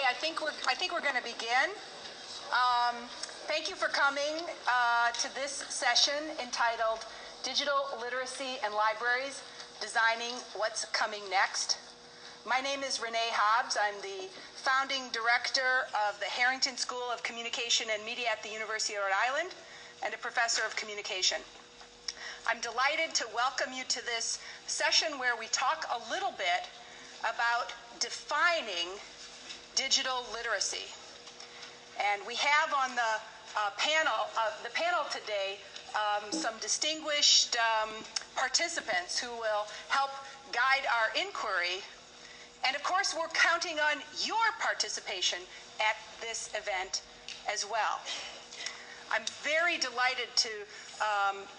I think we're going to begin. Thank you for coming to this session entitled Digital Literacy and Libraries, Designing What's Coming Next. My name is Rene Hobbs. I'm the founding director of the Harrington School of Communication and Media at the University of Rhode Island and a professor of communication. I'm delighted to welcome you to this session where we talk a little bit about defining digital literacy. And we have on the panel today some distinguished participants who will help guide our inquiry. And of course, we're counting on your participation at this event as well. I'm very delighted to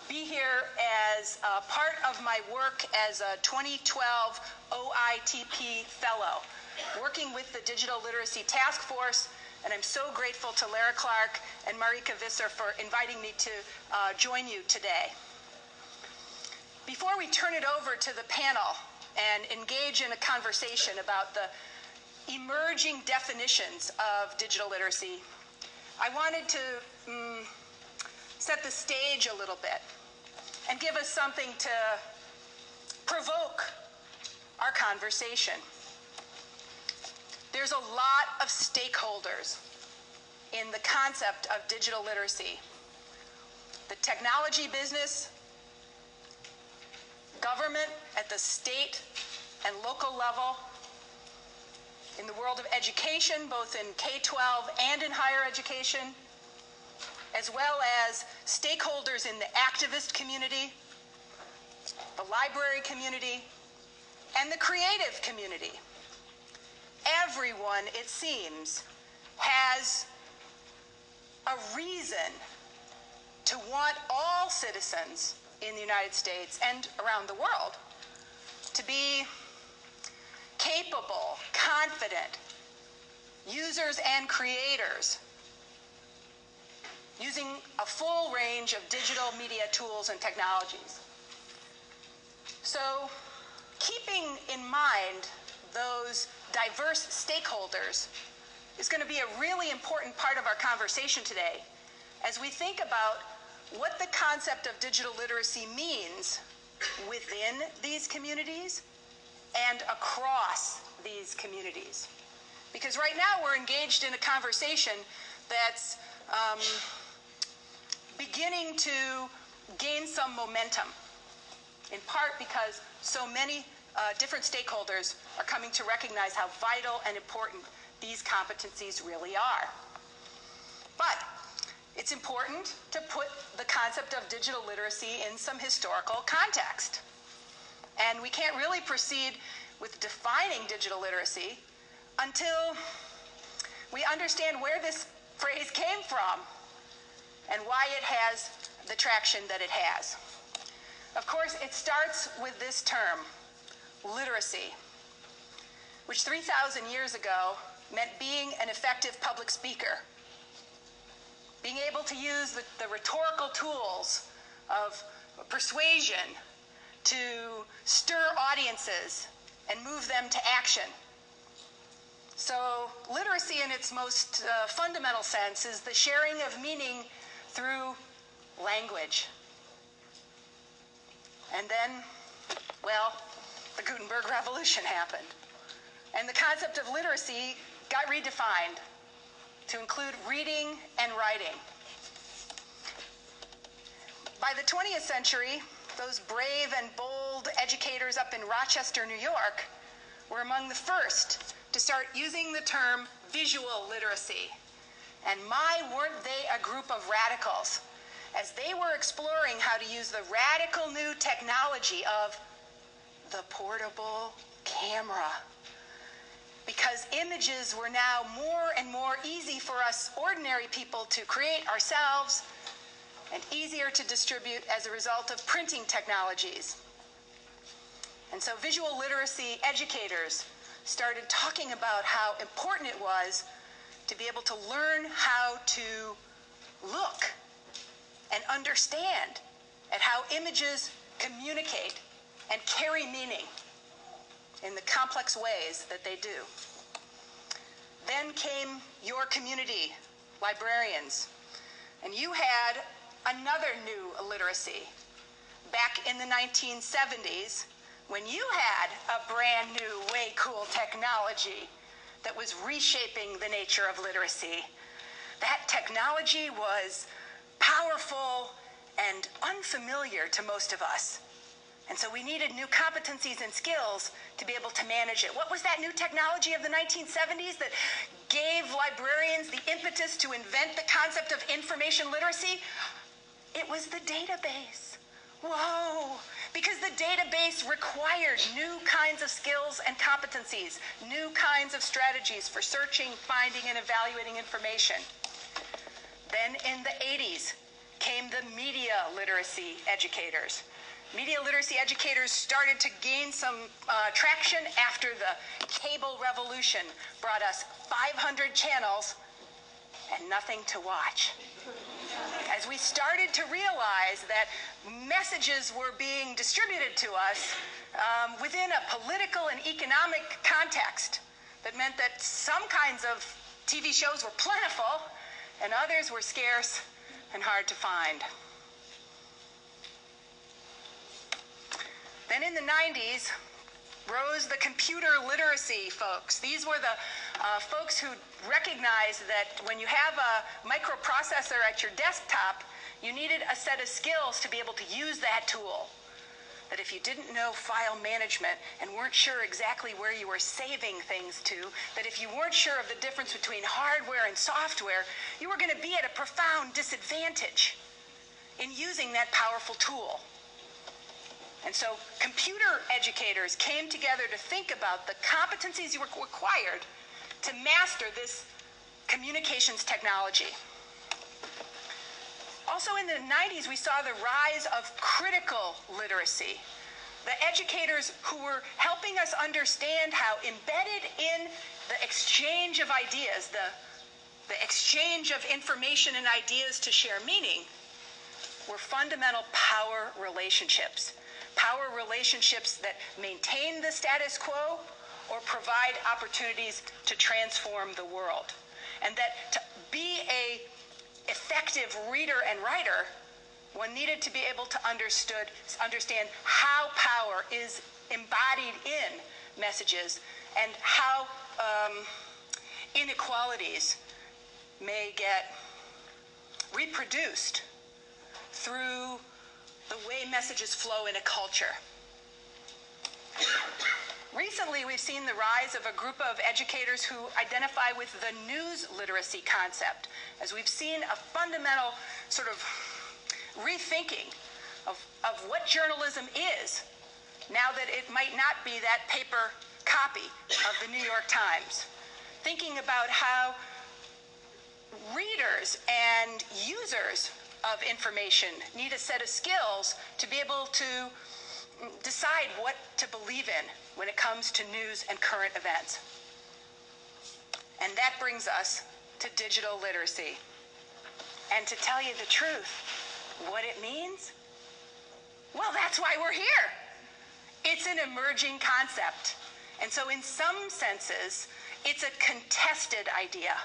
be here as part of my work as a 2012 OITP Fellow, working with the Digital Literacy Task Force, and I'm so grateful to Lara Clark and Marika Visser for inviting me to join you today. Before we turn it over to the panel and engage in a conversation about the emerging definitions of digital literacy, I wanted to set the stage a little bit and give us something to provoke our conversation. There's a lot of stakeholders in the concept of digital literacy. The technology business, government at the state and local level, in the world of education, both in K-12 and in higher education, as well as stakeholders in the activist community, the library community, and the creative community. Everyone, it seems, has a reason to want all citizens in the United States and around the world to be capable, confident users and creators using a full range of digital media tools and technologies. So, keeping in mind those diverse stakeholders is going to be a really important part of our conversation today as we think about what the concept of digital literacy means within these communities and across these communities. Because right now we're engaged in a conversation that's beginning to gain some momentum, in part because so many different stakeholders are coming to recognize how vital and important these competencies really are. But it's important to put the concept of digital literacy in some historical context. And we can't really proceed with defining digital literacy until we understand where this phrase came from and why it has the traction that it has. Of course, it starts with this term, literacy, which 3,000 years ago meant being an effective public speaker, being able to use the rhetorical tools of persuasion to stir audiences and move them to action. So literacy in its most fundamental sense is the sharing of meaning through language. And then, well, the Gutenberg Revolution happened. And the concept of literacy got redefined to include reading and writing. By the 20th century, those brave and bold educators up in Rochester, New York, were among the first to start using the term visual literacy. And my, weren't they a group of radicals, as they were exploring how to use the radical new technology of the portable camera. Because images were now more and more easy for us ordinary people to create ourselves and easier to distribute as a result of printing technologies. And so visual literacy educators started talking about how important it was to be able to learn how to look and understand at how images communicate and carry meaning in the complex ways that they do. Then came your community, librarians, and you had another new illiteracy. Back in the 1970s, when you had a brand new, way cool technology that was reshaping the nature of literacy. That technology was powerful and unfamiliar to most of us. And so we needed new competencies and skills to be able to manage it. What was that new technology of the 1970s that gave librarians the impetus to invent the concept of information literacy? It was the database. Whoa! Because the database required new kinds of skills and competencies, new kinds of strategies for searching, finding, and evaluating information. Then in the 80s came the media literacy educators. Media literacy educators started to gain some traction after the cable revolution brought us 500 channels and nothing to watch. As we started to realize that messages were being distributed to us within a political and economic context that meant that some kinds of TV shows were plentiful and others were scarce and hard to find. Then in the 90s rose the computer literacy folks. These were the folks who recognized that when you have a microprocessor at your desktop, you needed a set of skills to be able to use that tool. That if you didn't know file management and weren't sure exactly where you were saving things to, that if you weren't sure of the difference between hardware and software, you were going to be at a profound disadvantage in using that powerful tool. And so computer educators came together to think about the competencies you were required to master this communications technology. Also in the 90s, we saw the rise of critical literacy. The educators who were helping us understand how embedded in the exchange of ideas, the exchange of information and ideas to share meaning, were fundamental power relationships. Power relationships that maintain the status quo or provide opportunities to transform the world. And that to be an effective reader and writer, one needed to be able to understand how power is embodied in messages and how inequalities may get reproduced through the way messages flow in a culture. Recently, we've seen the rise of a group of educators who identify with the news literacy concept, as we've seen a fundamental sort of rethinking of what journalism is, now that it might not be that paper copy of the New York Times. Thinking about how readers and users of information need a set of skills to be able to decide what to believe in when it comes to news and current events. And that brings us to digital literacy. And to tell you the truth, what it means? Well, that's why we're here. It's an emerging concept. And so in some senses, it's a contested idea.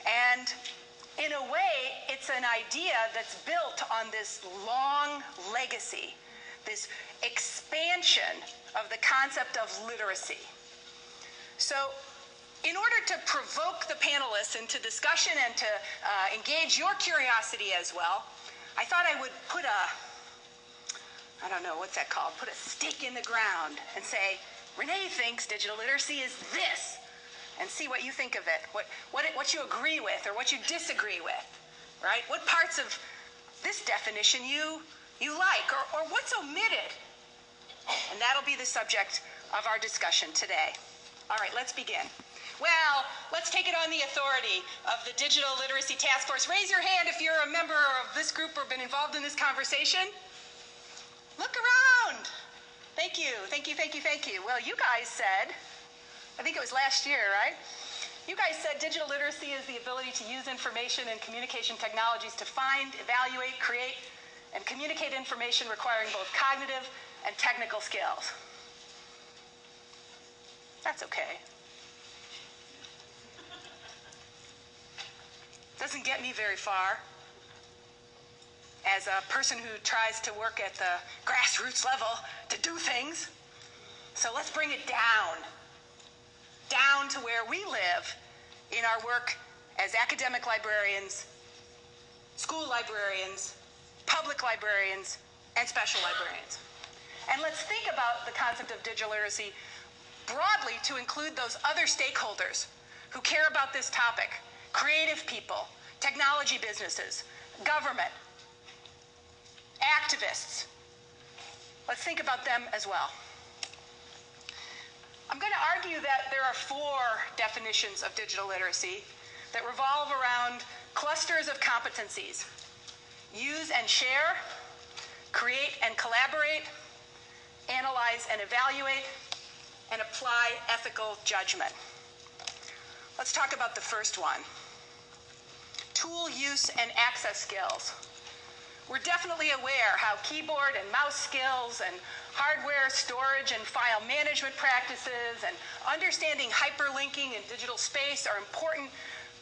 And in a way, it's an idea that's built on this long legacy, this expansion of the concept of literacy. So in order to provoke the panelists into discussion and to engage your curiosity as well, I thought I would put I don't know, what's that called? Put a stake in the ground and say, Rene thinks digital literacy is this. And see what you think of it, what you agree with or what you disagree with, right? What parts of this definition you like or what's omitted. And that'll be the subject of our discussion today. All right, let's begin. Well, let's take it on the authority of the Digital Literacy Task Force. Raise your hand if you're a member of this group or been involved in this conversation. Look around. Thank you, thank you, thank you, thank you. Well, you guys said, I think it was last year, right? You guys said digital literacy is the ability to use information and communication technologies to find, evaluate, create, and communicate information requiring both cognitive and technical skills. That's okay. doesn't get me very far as a person who tries to work at the grassroots level to do things. So let's bring it down to where we live in our work as academic librarians, school librarians, public librarians, and special librarians. And let's think about the concept of digital literacy broadly to include those other stakeholders who care about this topic: creative people, technology businesses, government, activists. Let's think about them as well. I'm going to argue that there are 4 definitions of digital literacy that revolve around clusters of competencies: use and share, create and collaborate, analyze and evaluate, and apply ethical judgment. Let's talk about the first one: tool use and access skills. We're definitely aware how keyboard and mouse skills and hardware storage and file management practices and understanding hyperlinking in digital space are important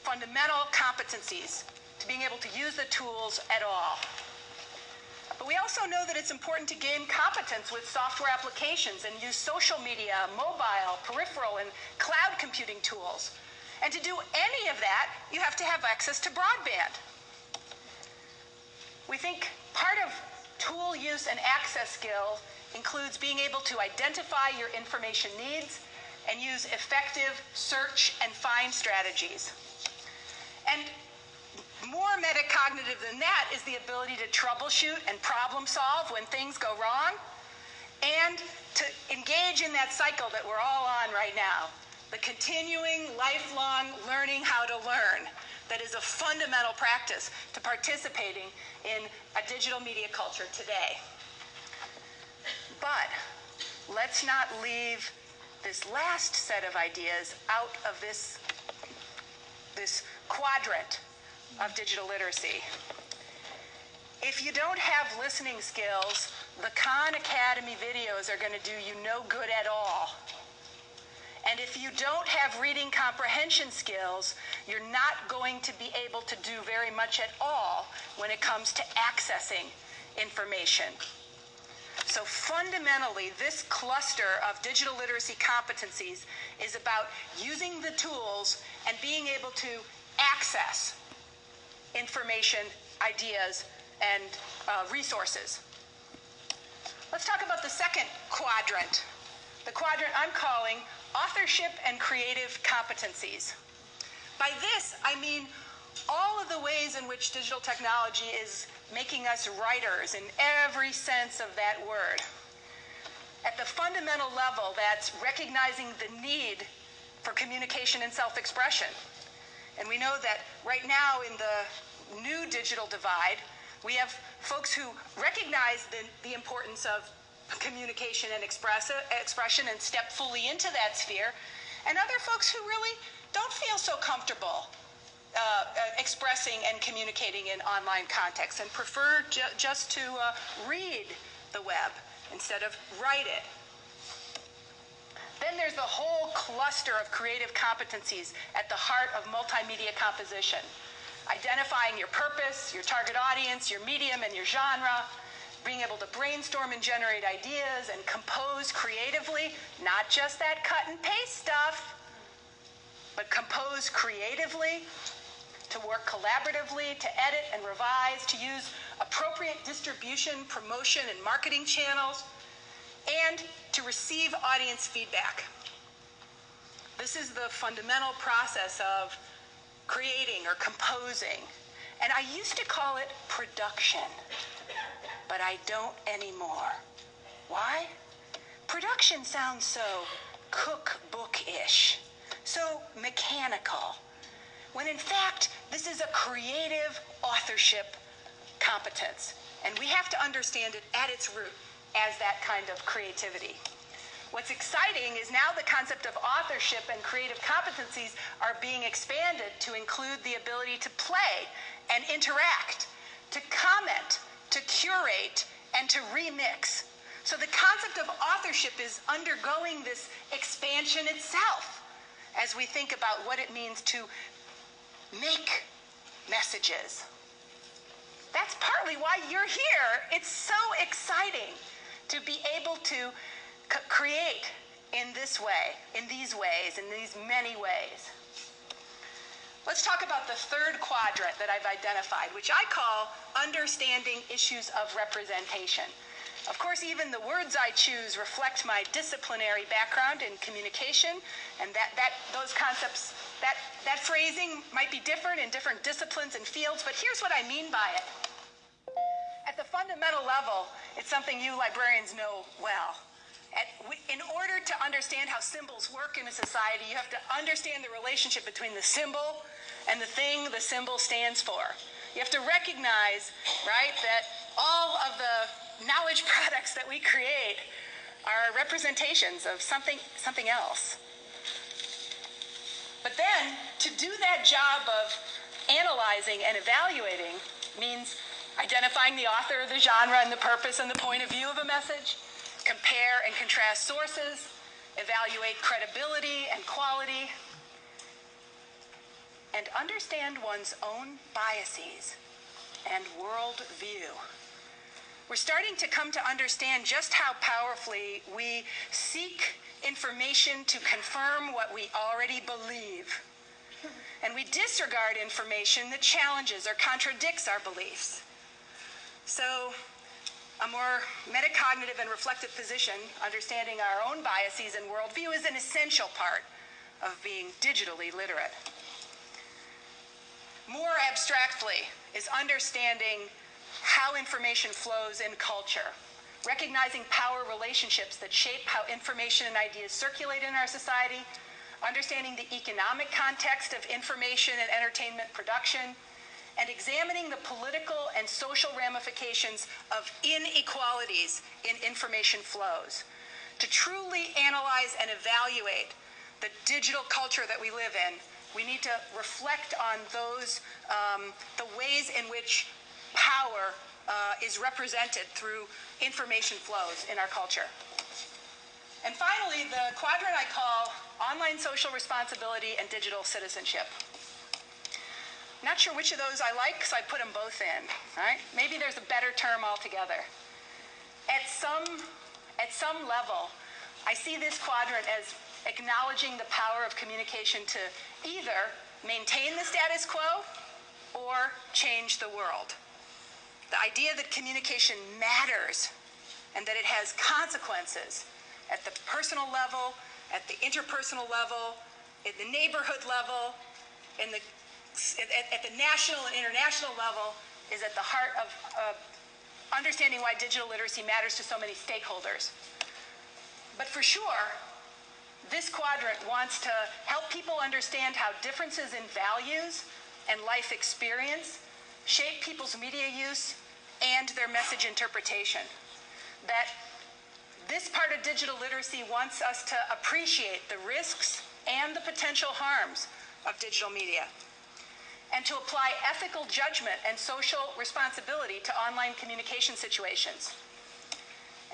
fundamental competencies to being able to use the tools at all. But we also know that it's important to gain competence with software applications and use social media, mobile, peripheral, and cloud computing tools. And to do any of that, you have to have access to broadband. We think part of tool use and access skill includes being able to identify your information needs and use effective search and find strategies. And more metacognitive than that is the ability to troubleshoot and problem solve when things go wrong, and to engage in that cycle that we're all on right now, the continuing lifelong learning how to learn that is a fundamental practice to participating in a digital media culture today. But let's not leave this last set of ideas out of this quadrant of digital literacy. If you don't have listening skills, the Khan Academy videos are going to do you no good at all. And if you don't have reading comprehension skills, you're not going to be able to do very much at all when it comes to accessing information. So fundamentally, this cluster of digital literacy competencies is about using the tools and being able to access information, ideas, and resources. Let's talk about the second quadrant, the quadrant I'm calling authorship and creative competencies. By this, I mean all of the ways in which digital technology is making us writers in every sense of that word. At the fundamental level, that's recognizing the need for communication and self-expression. And we know that right now in the new digital divide, we have folks who recognize the importance of communication and expression and step fully into that sphere, and other folks who really don't feel so comfortable expressing and communicating in online contexts and prefer just to read the web instead of write it. Then there's the whole cluster of creative competencies at the heart of multimedia composition. Identifying your purpose, your target audience, your medium, and your genre, being able to brainstorm and generate ideas and compose creatively, not just that cut and paste stuff, but compose creatively, to work collaboratively, to edit and revise, to use appropriate distribution, promotion, and marketing channels, and to receive audience feedback. This is the fundamental process of creating or composing. And I used to call it production, but I don't anymore. Why? Production sounds so cookbook-ish, so mechanical, when in fact, this is a creative authorship competence. And we have to understand it at its root as that kind of creativity. What's exciting is now the concept of authorship and creative competencies are being expanded to include the ability to play and interact, to comment, to curate, and to remix. So the concept of authorship is undergoing this expansion itself as we think about what it means to make messages. That's partly why you're here. It's so exciting to be able to create in this way, in these ways, in these many ways. Let's talk about the third quadrant that I've identified, which I call understanding issues of representation. Of course, even the words I choose reflect my disciplinary background in communication, and those concepts, that phrasing might be different in different disciplines and fields, but here's what I mean by it. At the fundamental level, it's something you librarians know well. In order to understand how symbols work in a society, you have to understand the relationship between the symbol and the thing the symbol stands for. You have to recognize, right, that all of the knowledge products that we create are representations of something else. But then, to do that job of analyzing and evaluating means identifying the author, the genre, and the purpose and the point of view of a message, compare and contrast sources, evaluate credibility and quality, and understand one's own biases and worldview. We're starting to come to understand just how powerfully we seek information to confirm what we already believe. And we disregard information that challenges or contradicts our beliefs. So, a more metacognitive and reflective position, understanding our own biases and worldview, is an essential part of being digitally literate. More abstractly is understanding how information flows in culture, recognizing power relationships that shape how information and ideas circulate in our society, understanding the economic context of information and entertainment production, and examining the political and social ramifications of inequalities in information flows. To truly analyze and evaluate the digital culture that we live in, we need to reflect on those, the ways in which power is represented through information flows in our culture. And finally, the quadrant I call online social responsibility and digital citizenship. Not sure which of those I like, so I put them both in, right? Maybe there's a better term altogether. At some level, I see this quadrant as acknowledging the power of communication to either maintain the status quo or change the world. The idea that communication matters and that it has consequences at the personal level, at the interpersonal level, at the neighborhood level, at the national and international level is at the heart of understanding why digital literacy matters to so many stakeholders. But for sure, this quadrant wants to help people understand how differences in values and life experience shape people's media use and their message interpretation. That this part of digital literacy wants us to appreciate the risks and the potential harms of digital media, and to apply ethical judgment and social responsibility to online communication situations.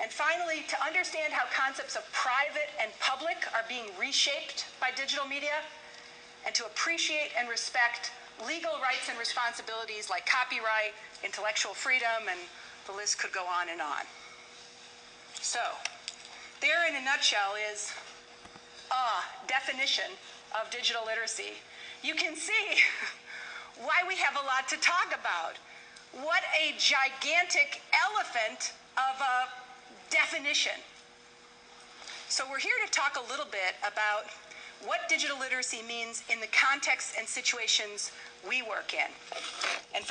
And finally, to understand how concepts of private and public are being reshaped by digital media, and to appreciate and respect legal rights and responsibilities like copyright, intellectual freedom, and the list could go on and on. So, there in a nutshell is a definition of digital literacy. You can see why we have a lot to talk about. What a gigantic elephant of a definition. So we're here to talk a little bit about what digital literacy means in the context and situations we work in. And